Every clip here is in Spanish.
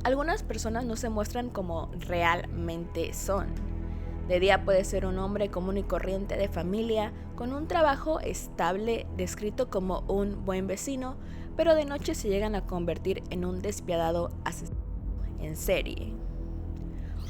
Algunas personas no se muestran como realmente son. De día puede ser un hombre común y corriente de familia, con un trabajo estable, descrito como un buen vecino, pero de noche se llegan a convertir en un despiadado asesino en serie.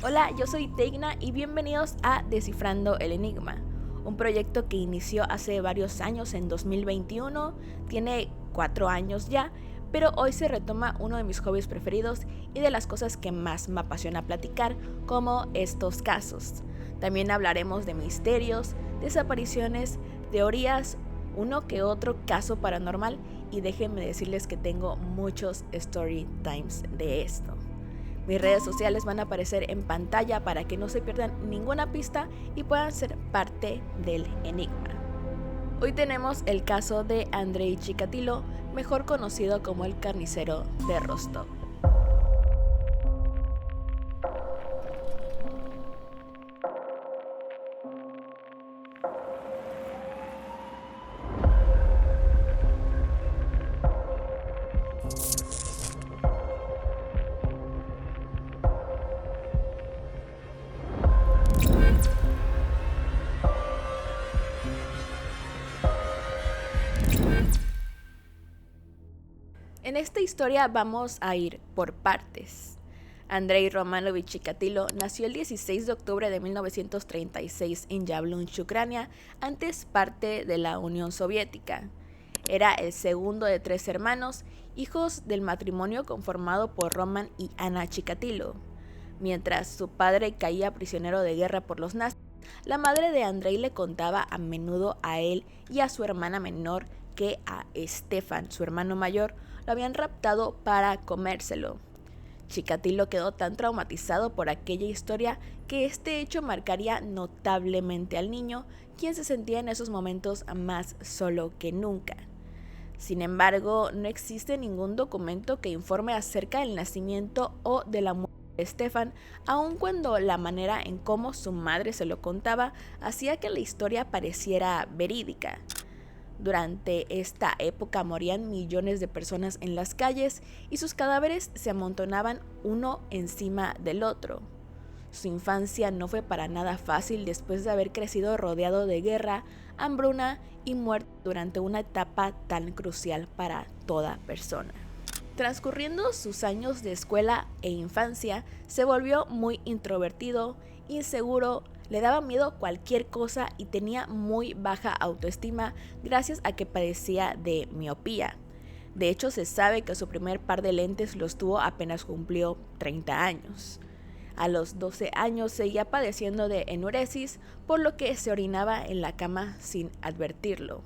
Hola, yo soy Teigna y bienvenidos a Descifrando el Enigma, un proyecto que inició hace varios años en 2021, tiene 4 años ya, pero hoy se retoma uno de mis hobbies preferidos y de las cosas que más me apasiona platicar, como estos casos. También hablaremos de misterios, desapariciones, teorías, uno que otro caso paranormal y déjenme decirles que tengo muchos story times de esto. Mis redes sociales van a aparecer en pantalla para que no se pierdan ninguna pista y puedan ser parte del enigma. Hoy tenemos el caso de Andrei Chikatilo, mejor conocido como el carnicero de Rostov. En esta historia vamos a ir por partes. Andrei Romanovich Chikatilo nació el 16 de octubre de 1936 en Yablunsk, Ucrania, antes parte de la Unión Soviética. Era el segundo de 3 hermanos, hijos del matrimonio conformado por Roman y Anna Chikatilo. Mientras su padre caía prisionero de guerra por los nazis, la madre de Andrei le contaba a menudo a él y a su hermana menor que a Stefan, su hermano mayor, lo habían raptado para comérselo. Chikatilo quedó tan traumatizado por aquella historia que este hecho marcaría notablemente al niño, quien se sentía en esos momentos más solo que nunca. Sin embargo, no existe ningún documento que informe acerca del nacimiento o de la muerte de Stefan, aun cuando la manera en cómo su madre se lo contaba hacía que la historia pareciera verídica. Durante esta época morían millones de personas en las calles y sus cadáveres se amontonaban uno encima del otro. Su infancia no fue para nada fácil después de haber crecido rodeado de guerra, hambruna y muerte durante una etapa tan crucial para toda persona. Transcurriendo sus años de escuela e infancia, se volvió muy introvertido, inseguro, le daba miedo cualquier cosa y tenía muy baja autoestima gracias a que padecía de miopía. De hecho, se sabe que su primer par de lentes los tuvo apenas cumplió 30 años. A los 12 años seguía padeciendo de enuresis, por lo que se orinaba en la cama sin advertirlo.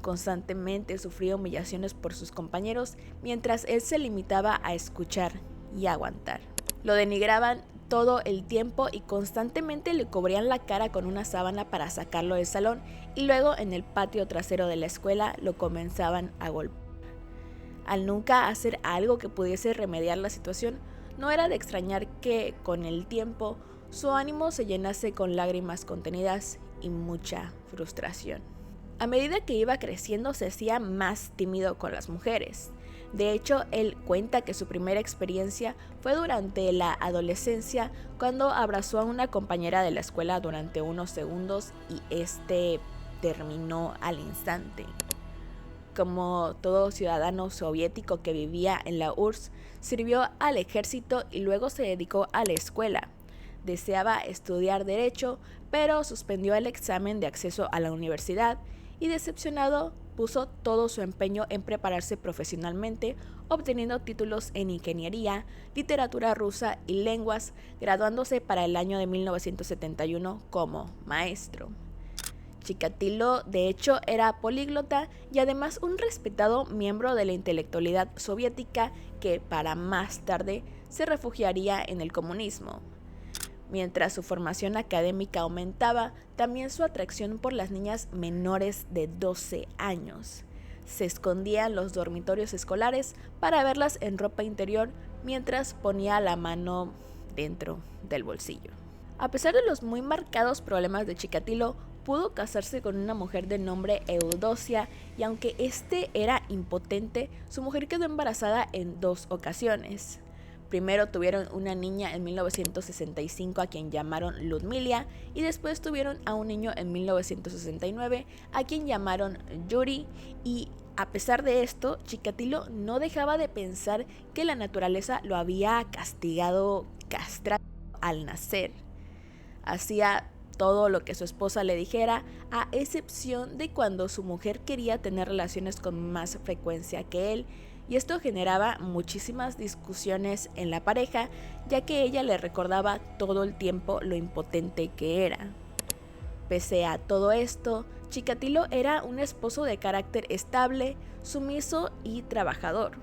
Constantemente sufría humillaciones por sus compañeros, mientras él se limitaba a escuchar y aguantar. Lo denigraban todo el tiempo y constantemente le cubrían la cara con una sábana para sacarlo del salón y luego en el patio trasero de la escuela lo comenzaban a golpear. Al nunca hacer algo que pudiese remediar la situación, no era de extrañar que, con el tiempo, su ánimo se llenase con lágrimas contenidas y mucha frustración. A medida que iba creciendo se hacía más tímido con las mujeres. De hecho, él cuenta que su primera experiencia fue durante la adolescencia, cuando abrazó a una compañera de la escuela durante unos segundos y este terminó al instante. Como todo ciudadano soviético que vivía en la URSS, sirvió al ejército y luego se dedicó a la escuela. Deseaba estudiar Derecho, pero suspendió el examen de acceso a la universidad y, decepcionado, puso todo su empeño en prepararse profesionalmente, obteniendo títulos en ingeniería, literatura rusa y lenguas, graduándose para el año de 1971 como maestro. Chikatilo, de hecho, era políglota y además un respetado miembro de la intelectualidad soviética que, para más tarde, se refugiaría en el comunismo. Mientras su formación académica aumentaba, también su atracción por las niñas menores de 12 años. Se escondía en los dormitorios escolares para verlas en ropa interior mientras ponía la mano dentro del bolsillo. A pesar de los muy marcados problemas de Chikatilo, pudo casarse con una mujer de nombre Eudosia y aunque este era impotente, su mujer quedó embarazada en 2 ocasiones. Primero tuvieron una niña en 1965 a quien llamaron Ludmila y después tuvieron a un niño en 1969 a quien llamaron Yuri, y a pesar de esto, Chikatilo no dejaba de pensar que la naturaleza lo había castigado, castrado al nacer. Hacía todo lo que su esposa le dijera, a excepción de cuando su mujer quería tener relaciones con más frecuencia que él, y esto generaba muchísimas discusiones en la pareja, ya que ella le recordaba todo el tiempo lo impotente que era. Pese a todo esto, Chikatilo era un esposo de carácter estable, sumiso y trabajador,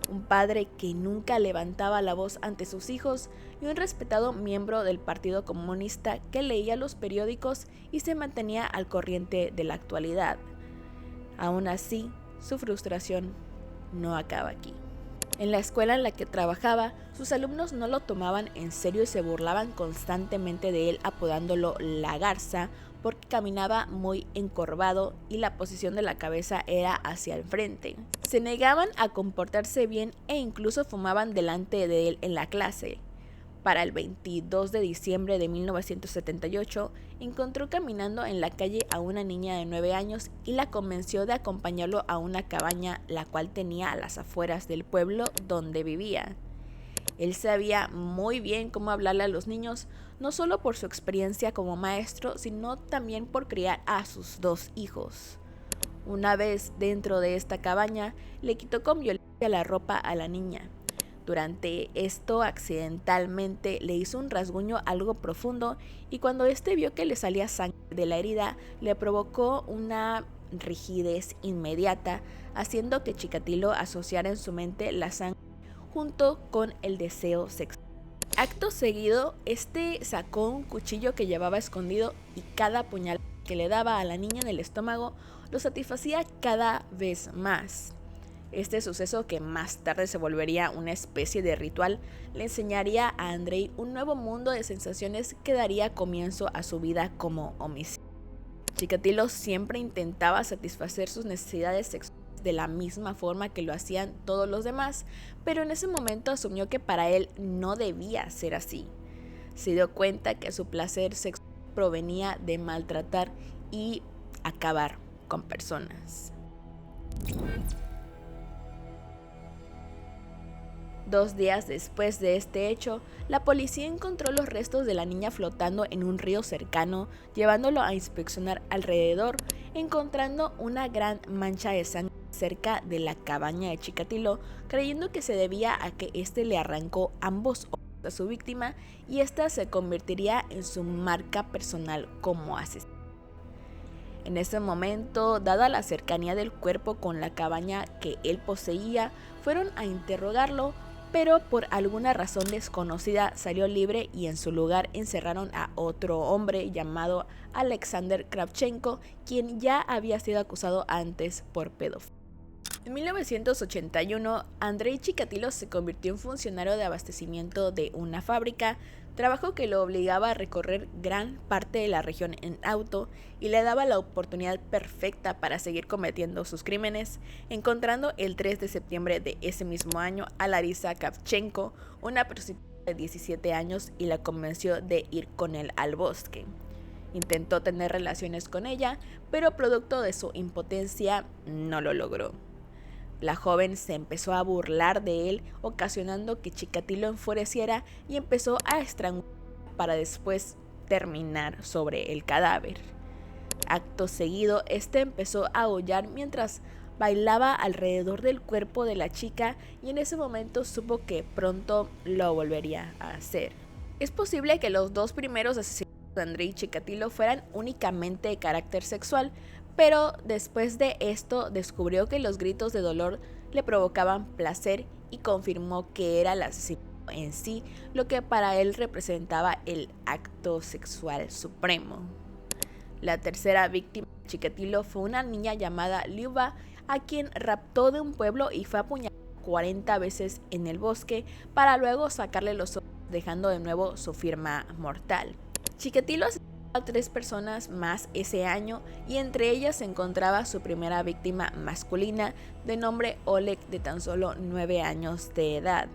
un padre que nunca levantaba la voz ante sus hijos y un respetado miembro del Partido Comunista que leía los periódicos y se mantenía al corriente de la actualidad. Aún así, su frustración no acaba aquí. En la escuela en la que trabajaba, sus alumnos no lo tomaban en serio y se burlaban constantemente de él, apodándolo la garza, porque caminaba muy encorvado y la posición de la cabeza era hacia el frente. Se negaban a comportarse bien e incluso fumaban delante de él en la clase. Para el 22 de diciembre de 1978, encontró caminando en la calle a una niña de 9 años y la convenció de acompañarlo a una cabaña, la cual tenía a las afueras del pueblo donde vivía. Él sabía muy bien cómo hablarle a los niños, no solo por su experiencia como maestro, sino también por criar a sus 2 hijos. Una vez dentro de esta cabaña, le quitó con violencia la ropa a la niña. Durante esto, accidentalmente le hizo un rasguño algo profundo y cuando este vio que le salía sangre de la herida, le provocó una rigidez inmediata, haciendo que Chikatilo asociara en su mente la sangre junto con el deseo sexual. Acto seguido, sacó un cuchillo que llevaba escondido y cada puñalada que le daba a la niña en el estómago lo satisfacía cada vez más. Este suceso, que más tarde se volvería una especie de ritual, le enseñaría a Andrei un nuevo mundo de sensaciones que daría comienzo a su vida como homicida. Chikatilo siempre intentaba satisfacer sus necesidades sexuales de la misma forma que lo hacían todos los demás, pero en ese momento asumió que para él no debía ser así. Se dio cuenta que su placer sexual provenía de maltratar y acabar con personas. 2 días después de este hecho, la policía encontró los restos de la niña flotando en un río cercano, llevándolo a inspeccionar alrededor, encontrando una gran mancha de sangre cerca de la cabaña de Chikatilo, creyendo que se debía a que le arrancó ambos ojos a su víctima y esta se convertiría en su marca personal como asesino. En ese momento, dada la cercanía del cuerpo con la cabaña que él poseía, fueron a interrogarlo, pero por alguna razón desconocida salió libre y en su lugar encerraron a otro hombre llamado Alexander Kravchenko, quien ya había sido acusado antes por pedofilia. En 1981, Andrei Chikatilo se convirtió en funcionario de abastecimiento de una fábrica, trabajo que lo obligaba a recorrer gran parte de la región en auto y le daba la oportunidad perfecta para seguir cometiendo sus crímenes, encontrando el 3 de septiembre de ese mismo año a Larisa Kravchenko, una prostituta de 17 años, y la convenció de ir con él al bosque. Intentó tener relaciones con ella, pero producto de su impotencia no lo logró. La joven se empezó a burlar de él, ocasionando que Chikatilo enfureciera y empezó a estrangular para después terminar sobre el cadáver. Acto seguido, empezó a aullar mientras bailaba alrededor del cuerpo de la chica y en ese momento supo que pronto lo volvería a hacer. Es posible que los 2 primeros asesinatos de Andrei Chikatilo fueran únicamente de carácter sexual, pero después de esto descubrió que los gritos de dolor le provocaban placer y confirmó que era el asesino en sí lo que para él representaba el acto sexual supremo. La tercera víctima de Chikatilo fue una niña llamada Lyuba, a quien raptó de un pueblo y fue apuñalada 40 veces en el bosque para luego sacarle los ojos, dejando de nuevo su firma mortal. Chikatilo asesinó a 3 personas más ese año y entre ellas se encontraba su primera víctima masculina de nombre Oleg, de tan solo 9 años de edad.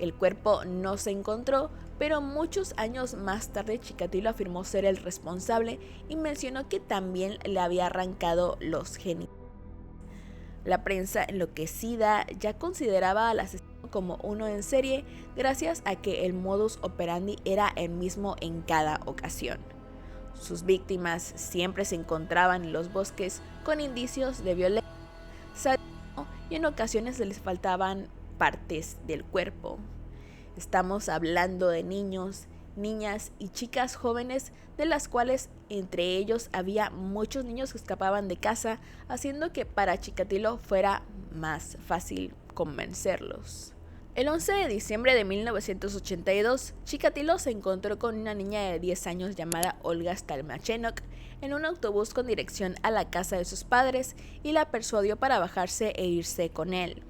El cuerpo no se encontró, pero muchos años más tarde Chikatilo afirmó ser el responsable y mencionó que también le había arrancado los genitales. La prensa enloquecida ya consideraba al asesino como uno en serie gracias a que el modus operandi era el mismo en cada ocasión. Sus víctimas siempre se encontraban en los bosques con indicios de violencia, sadismo y en ocasiones les faltaban partes del cuerpo. Estamos hablando de niños, niñas y chicas jóvenes, de las cuales entre ellos había muchos niños que escapaban de casa, haciendo que para Chikatilo fuera más fácil convencerlos. El 11 de diciembre de 1982, Chikatilo se encontró con una niña de 10 años llamada Olga Stalmachenok en un autobús con dirección a la casa de sus padres y la persuadió para bajarse e irse con él.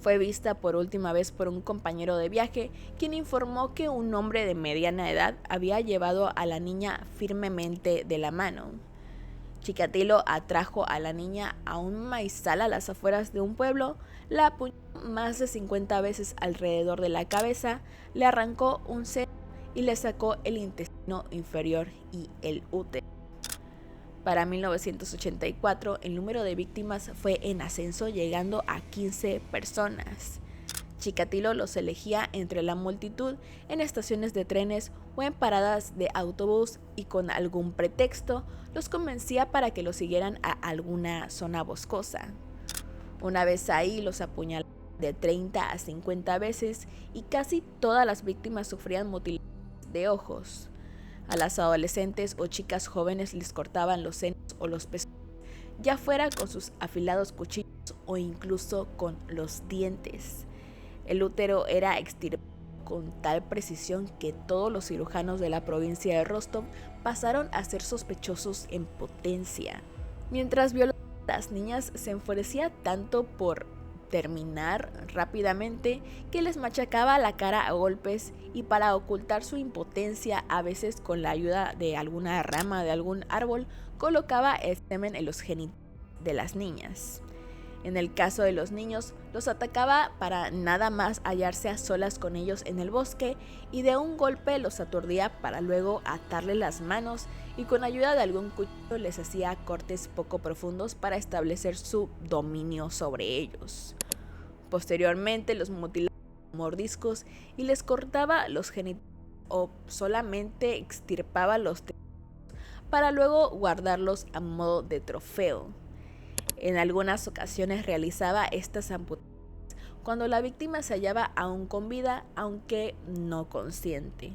Fue vista por última vez por un compañero de viaje, quien informó que un hombre de mediana edad había llevado a la niña firmemente de la mano. Chikatilo atrajo a la niña a un maizal a las afueras de un pueblo, la apuñaló más de 50 veces alrededor de la cabeza, le arrancó un seno y le sacó el intestino inferior y el útero. Para 1984, el número de víctimas fue en ascenso, llegando a 15 personas. Chikatilo los elegía entre la multitud en estaciones de trenes o en paradas de autobús y con algún pretexto los convencía para que los siguieran a alguna zona boscosa. Una vez ahí los apuñalaba de 30 a 50 veces y casi todas las víctimas sufrían mutilaciones de ojos. A las adolescentes o chicas jóvenes les cortaban los senos o los pezones, ya fuera con sus afilados cuchillos o incluso con los dientes. El útero era extirpado con tal precisión que todos los cirujanos de la provincia de Rostov pasaron a ser sospechosos en potencia. Mientras violaba a las niñas, se enfurecía tanto por terminar rápidamente que les machacaba la cara a golpes, y para ocultar su impotencia, a veces con la ayuda de alguna rama de algún árbol, colocaba el semen en los genitales de las niñas. En el caso de los niños, los atacaba para nada más hallarse a solas con ellos en el bosque y de un golpe los aturdía para luego atarle las manos y con ayuda de algún cuchillo les hacía cortes poco profundos para establecer su dominio sobre ellos. Posteriormente los mutilaba con mordiscos y les cortaba los genitales o solamente extirpaba los testículos para luego guardarlos a modo de trofeo. En algunas ocasiones realizaba estas amputaciones cuando la víctima se hallaba aún con vida, aunque no consciente.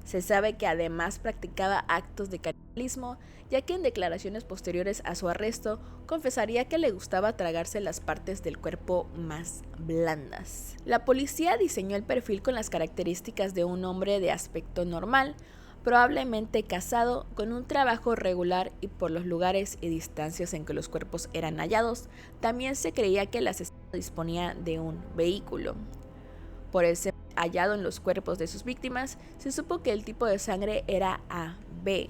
Se sabe que además practicaba actos de canibalismo, ya que en declaraciones posteriores a su arresto confesaría que le gustaba tragarse las partes del cuerpo más blandas. La policía diseñó el perfil con las características de un hombre de aspecto normal, probablemente casado, con un trabajo regular, y por los lugares y distancias en que los cuerpos eran hallados, también se creía que el asesino disponía de un vehículo. Por el semen hallado en los cuerpos de sus víctimas, se supo que el tipo de sangre era AB.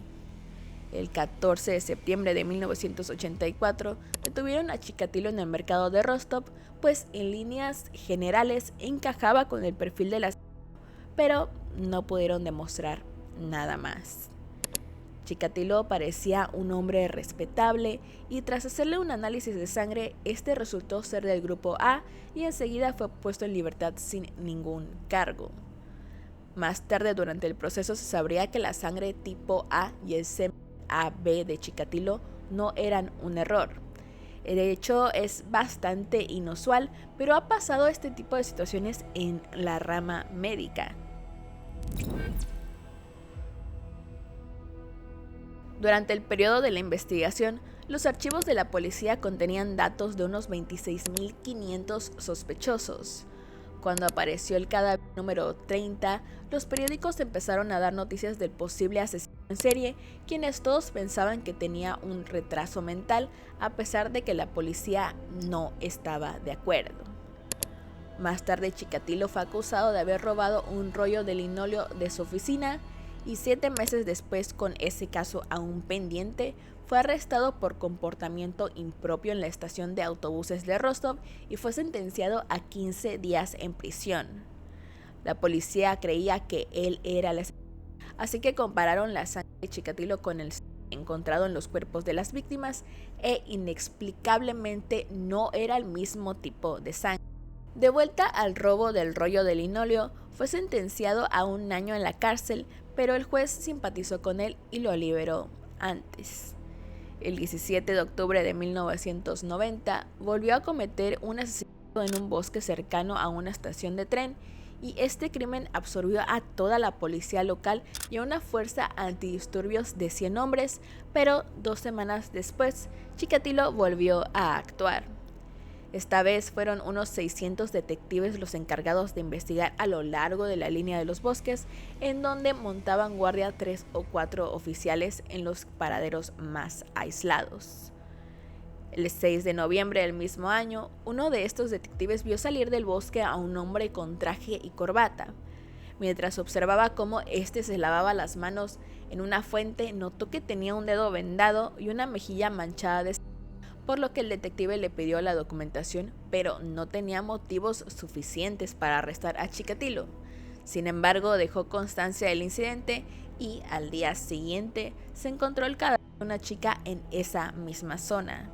El 14 de septiembre de 1984 detuvieron a Chikatilo en el mercado de Rostov, pues en líneas generales encajaba con el perfil del asesino, pero no pudieron demostrar nada más. Chikatilo parecía un hombre respetable y tras hacerle un análisis de sangre, este resultó ser del grupo A y enseguida fue puesto en libertad sin ningún cargo. Más tarde durante el proceso se sabría que la sangre tipo A y el semen AB de Chikatilo no eran un error. De hecho, es bastante inusual, pero ha pasado este tipo de situaciones en la rama médica. Durante el periodo de la investigación, los archivos de la policía contenían datos de unos 26.500 sospechosos. Cuando apareció el cadáver número 30, los periódicos empezaron a dar noticias del posible asesino en serie, quienes todos pensaban que tenía un retraso mental, a pesar de que la policía no estaba de acuerdo. Más tarde, Chikatilo fue acusado de haber robado un rollo de linóleo de su oficina, y 7 meses después, con ese caso aún pendiente, fue arrestado por comportamiento impropio en la estación de autobuses de Rostov y fue sentenciado a 15 días en prisión. La policía creía que él era el asesino, así que compararon la sangre de Chikatilo con el encontrado en los cuerpos de las víctimas e inexplicablemente no era el mismo tipo de sangre. De vuelta al robo del rollo de linóleo, fue sentenciado a 1 año en la cárcel, pero el juez simpatizó con él y lo liberó antes. El 17 de octubre de 1990 volvió a cometer un asesinato en un bosque cercano a una estación de tren, y este crimen absorbió a toda la policía local y a una fuerza antidisturbios de 100 hombres, pero 2 semanas después, Chikatilo volvió a actuar. Esta vez fueron unos 600 detectives los encargados de investigar a lo largo de la línea de los bosques, en donde montaban guardia 3 o 4 oficiales en los paraderos más aislados. El 6 de noviembre del mismo año, uno de estos detectives vio salir del bosque a un hombre con traje y corbata. Mientras observaba cómo éste se lavaba las manos en una fuente, notó que tenía un dedo vendado y una mejilla manchada de sangre, por lo que el detective le pidió la documentación, pero no tenía motivos suficientes para arrestar a Chikatilo. Sin embargo, dejó constancia del incidente y al día siguiente se encontró el cadáver de una chica en esa misma zona.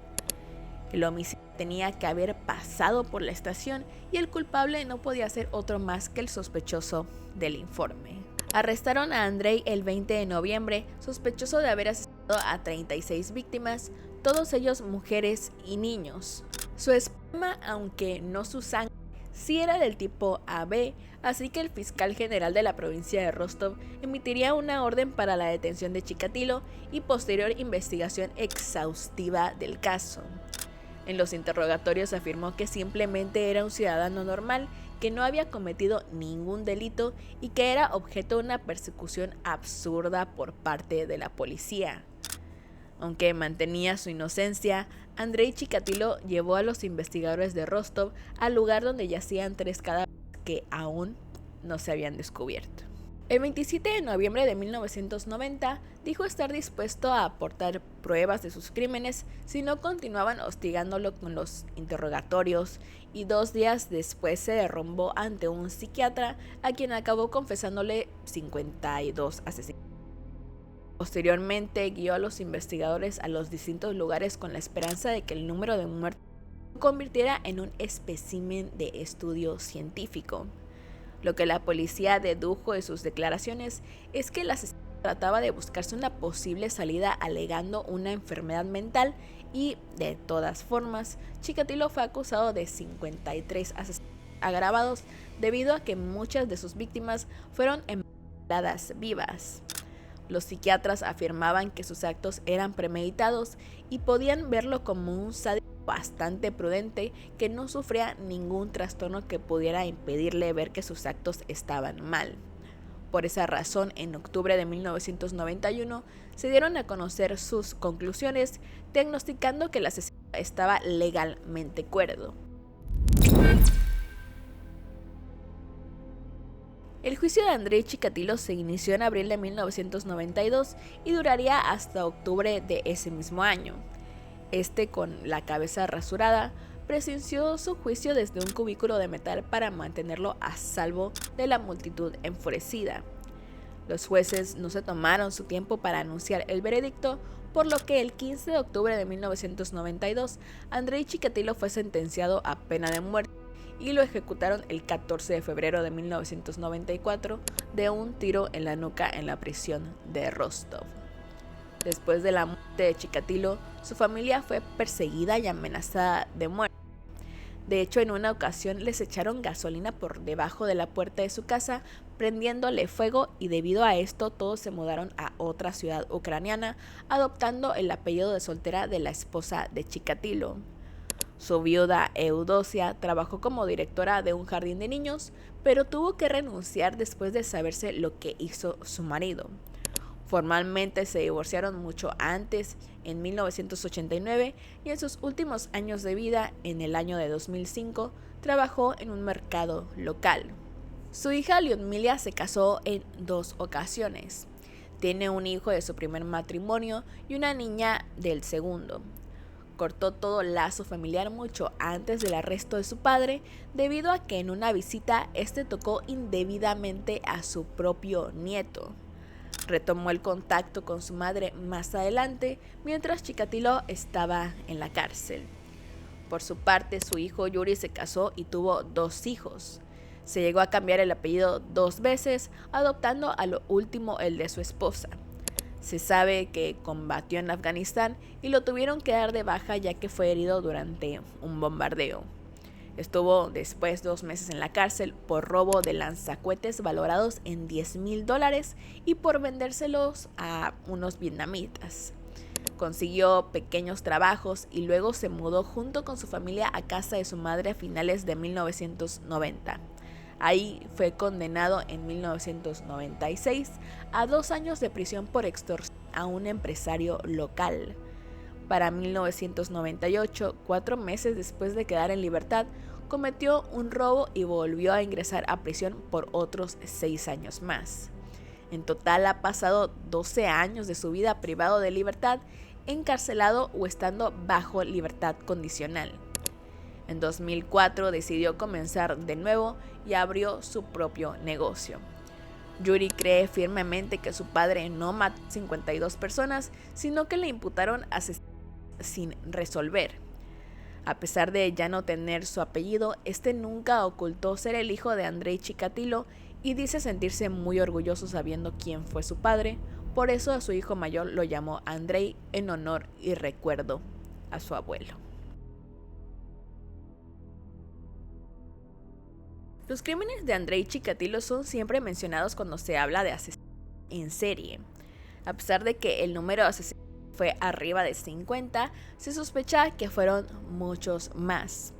El homicidio tenía que haber pasado por la estación y el culpable no podía ser otro más que el sospechoso del informe. Arrestaron a Andrei el 20 de noviembre, sospechoso de haber asesinado a 36 víctimas, todos ellos mujeres y niños. Su esperma, aunque no su sangre, sí era del tipo AB, así que el fiscal general de la provincia de Rostov emitiría una orden para la detención de Chikatilo y posterior investigación exhaustiva del caso. En los interrogatorios afirmó que simplemente era un ciudadano normal, que no había cometido ningún delito y que era objeto de una persecución absurda por parte de la policía. Aunque mantenía su inocencia, Andrei Chikatilo llevó a los investigadores de Rostov al lugar donde yacían 3 cadáveres que aún no se habían descubierto. El 27 de noviembre de 1990 dijo estar dispuesto a aportar pruebas de sus crímenes si no continuaban hostigándolo con los interrogatorios, y 2 días después se derrumbó ante un psiquiatra a quien acabó confesándole 52 asesinatos. Posteriormente guió a los investigadores a los distintos lugares con la esperanza de que el número de muertos se convirtiera en un espécimen de estudio científico. Lo que la policía dedujo de sus declaraciones es que el asesino trataba de buscarse una posible salida alegando una enfermedad mental y, de todas formas, Chikatilo fue acusado de 53 asesinatos agravados debido a que muchas de sus víctimas fueron envenenadas vivas. Los psiquiatras afirmaban que sus actos eran premeditados y podían verlo como un sádico bastante prudente que no sufría ningún trastorno que pudiera impedirle ver que sus actos estaban mal. Por esa razón, en octubre de 1991 se dieron a conocer sus conclusiones, diagnosticando que el asesino estaba legalmente cuerdo. El juicio de Andrei Chikatilo se inició en abril de 1992 y duraría hasta octubre de ese mismo año. Con la cabeza rasurada, presenció su juicio desde un cubículo de metal para mantenerlo a salvo de la multitud enfurecida. Los jueces no se tomaron su tiempo para anunciar el veredicto, por lo que el 15 de octubre de 1992, Andrei Chikatilo fue sentenciado a pena de muerte y lo ejecutaron el 14 de febrero de 1994 de un tiro en la nuca en la prisión de Rostov. Después de la muerte de Chikatilo, su familia fue perseguida y amenazada de muerte. De hecho, en una ocasión les echaron gasolina por debajo de la puerta de su casa, prendiéndole fuego, y debido a esto todos se mudaron a otra ciudad ucraniana, adoptando el apellido de soltera de la esposa de Chikatilo. Su viuda Eudosia trabajó como directora de un jardín de niños, pero tuvo que renunciar después de saberse lo que hizo su marido. Formalmente se divorciaron mucho antes, en 1989, y en sus últimos años de vida, en el año de 2005, trabajó en un mercado local. Su hija Lyudmila se casó en 2 ocasiones. Tiene un hijo de su primer matrimonio y una niña del segundo. cortó todo lazo familiar mucho antes del arresto de su padre, debido a que en una visita este tocó indebidamente a su propio nieto. Retomó el contacto con su madre más adelante, mientras Chikatilo estaba en la cárcel. Por su parte, su hijo Yuri se casó y tuvo 2 hijos. Se llegó a cambiar el apellido 2 veces, adoptando a lo último el de su esposa. Se sabe que combatió en Afganistán y lo tuvieron que dar de baja ya que fue herido durante un bombardeo. Estuvo después 2 meses en la cárcel por robo de lanzacohetes valorados en $10,000 y por vendérselos a unos vietnamitas. Consiguió pequeños trabajos y luego se mudó junto con su familia a casa de su madre a finales de 1990. Ahí fue condenado en 1996 a 2 años de prisión por extorsión a un empresario local. Para 1998, 4 meses después de quedar en libertad, cometió un robo y volvió a ingresar a prisión por otros 6 años más. En total ha pasado 12 años de su vida privado de libertad, encarcelado o estando bajo libertad condicional. En 2004 decidió comenzar de nuevo y abrió su propio negocio. Yuri cree firmemente que su padre no mató a 52 personas, sino que le imputaron asesinatos sin resolver. A pesar de ya no tener su apellido, este nunca ocultó ser el hijo de Andrei Chikatilo y dice sentirse muy orgulloso sabiendo quién fue su padre. Por eso a su hijo mayor lo llamó Andrei en honor y recuerdo a su abuelo. Los crímenes de Andrei Chikatilo son siempre mencionados cuando se habla de asesinos en serie. A pesar de que el número de asesinos fue arriba de 50, se sospecha que fueron muchos más.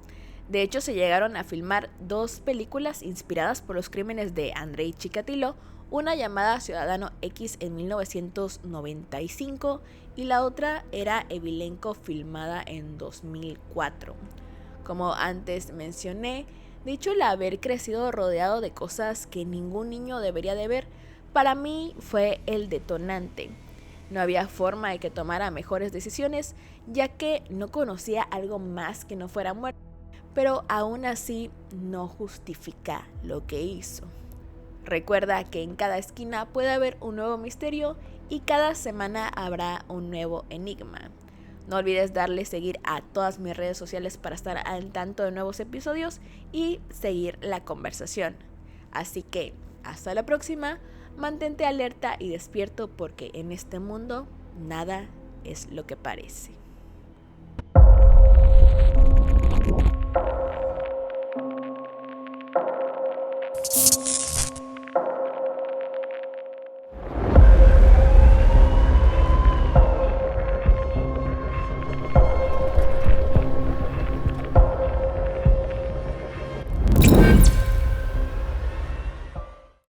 De hecho, se llegaron a filmar 2 películas inspiradas por los crímenes de Andrei Chikatilo, una llamada Ciudadano X en 1995 y la otra era Evilenko, filmada en 2004. Como antes mencioné, de hecho el haber crecido rodeado de cosas que ningún niño debería de ver, para mí fue el detonante. No había forma de que tomara mejores decisiones, ya que no conocía algo más que no fuera muerte, pero aún así no justifica lo que hizo. Recuerda que en cada esquina puede haber un nuevo misterio y cada semana habrá un nuevo enigma. No olvides darle seguir a todas mis redes sociales para estar al tanto de nuevos episodios y seguir la conversación. Así que, hasta la próxima, mantente alerta y despierto porque en este mundo nada es lo que parece.